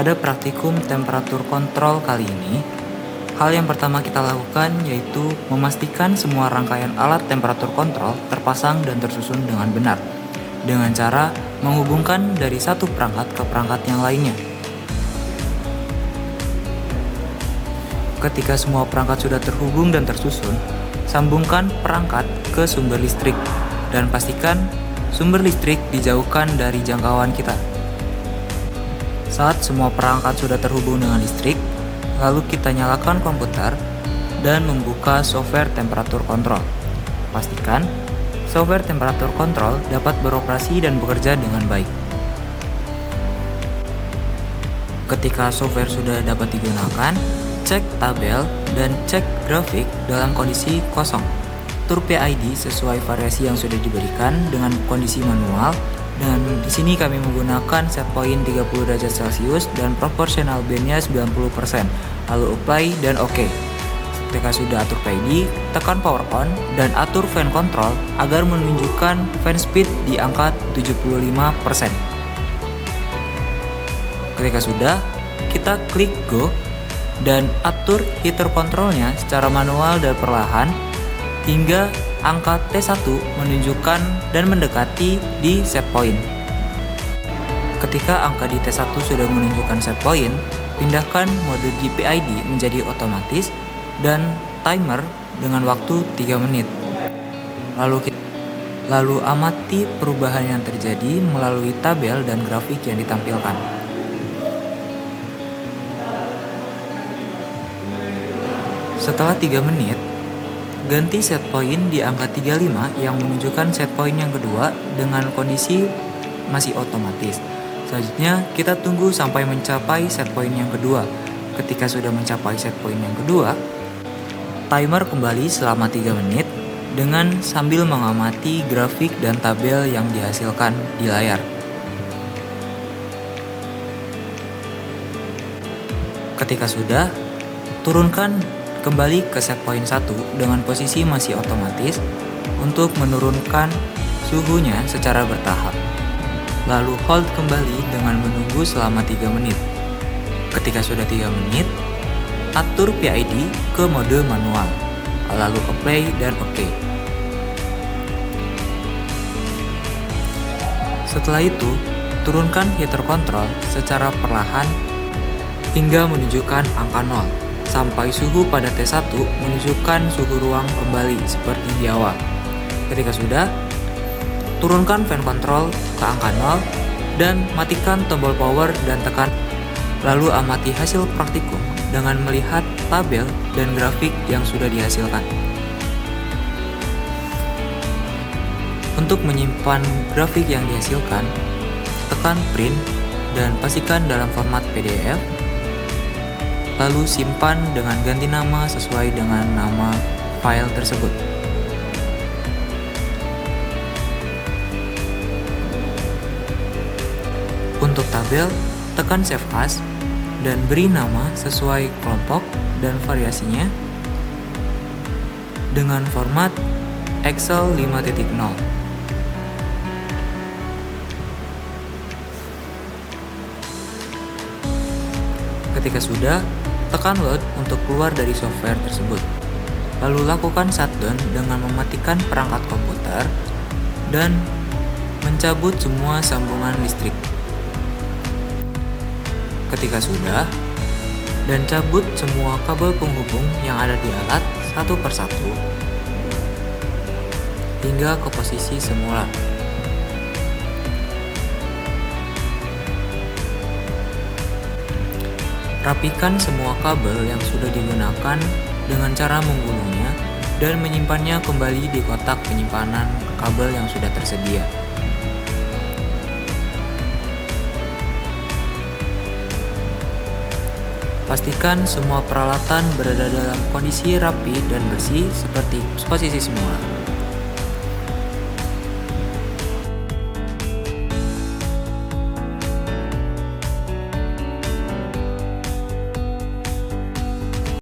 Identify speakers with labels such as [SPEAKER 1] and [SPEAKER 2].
[SPEAKER 1] Pada praktikum temperatur kontrol kali ini, hal yang pertama kita lakukan yaitu memastikan semua rangkaian alat temperatur kontrol terpasang dan tersusun dengan benar, dengan cara menghubungkan dari satu perangkat ke perangkat yang lainnya. Ketika semua perangkat sudah terhubung dan tersusun, sambungkan perangkat ke sumber listrik dan pastikan sumber listrik dijauhkan dari jangkauan kita. Saat semua perangkat sudah terhubung dengan listrik, lalu kita nyalakan komputer dan membuka software temperatur kontrol. Pastikan software temperatur kontrol dapat beroperasi dan bekerja dengan baik. Ketika software sudah dapat digunakan, cek tabel dan cek grafik dalam kondisi kosong. Atur PID sesuai variasi yang sudah diberikan dengan kondisi manual. Dan di sini kami menggunakan set point 30 derajat Celcius dan proportional bandnya 90%. Lalu apply dan OK. Ketika sudah atur PID, tekan power on dan atur fan control agar menunjukkan fan speed di angka 75%. Ketika sudah, kita klik go dan atur heater kontrolnya secara manual dan perlahan hingga angka T1 menunjukkan dan mendekati di set point. Ketika angka di T1 sudah menunjukkan set point, pindahkan mode DPID menjadi otomatis dan timer dengan waktu 3 menit. Lalu amati perubahan yang terjadi melalui tabel dan grafik yang ditampilkan. Setelah 3 menit, ganti set point di angka 35 yang menunjukkan set point yang kedua dengan kondisi masih otomatis. Selanjutnya, kita tunggu sampai mencapai set point yang kedua. Ketika sudah mencapai set point yang kedua, timer kembali selama 3 menit dengan sambil mengamati grafik dan tabel yang dihasilkan di layar. Ketika sudah, turunkan kembali ke set point 1 dengan posisi masih otomatis untuk menurunkan suhunya secara bertahap. Lalu hold kembali dengan menunggu selama 3 menit. Ketika sudah 3 menit, atur PID ke mode manual. Lalu apply dan OK. Setelah itu, turunkan heater control secara perlahan hingga menunjukkan angka 0. Sampai suhu pada T1 menunjukkan suhu ruang kembali seperti di awal. Ketika sudah, turunkan fan control ke angka 0 dan matikan tombol power dan tekan. Lalu amati hasil praktikum dengan melihat tabel dan grafik yang sudah dihasilkan. Untuk menyimpan grafik yang dihasilkan, tekan print dan pastikan dalam format PDF. Lalu simpan dengan ganti nama sesuai dengan nama file tersebut. Untuk tabel, tekan Save As dan beri nama sesuai kelompok dan variasinya dengan format Excel 5.0. Ketika sudah, tekan load untuk keluar dari software tersebut. Lalu lakukan shutdown dengan mematikan perangkat komputer dan mencabut semua sambungan listrik. Ketika sudah, dan cabut semua kabel penghubung yang ada di alat satu persatu hingga ke posisi semula. Rapikan semua kabel yang sudah digunakan dengan cara menggulungnya dan menyimpannya kembali di kotak penyimpanan kabel yang sudah tersedia. Pastikan semua peralatan berada dalam kondisi rapi dan bersih seperti posisi semula.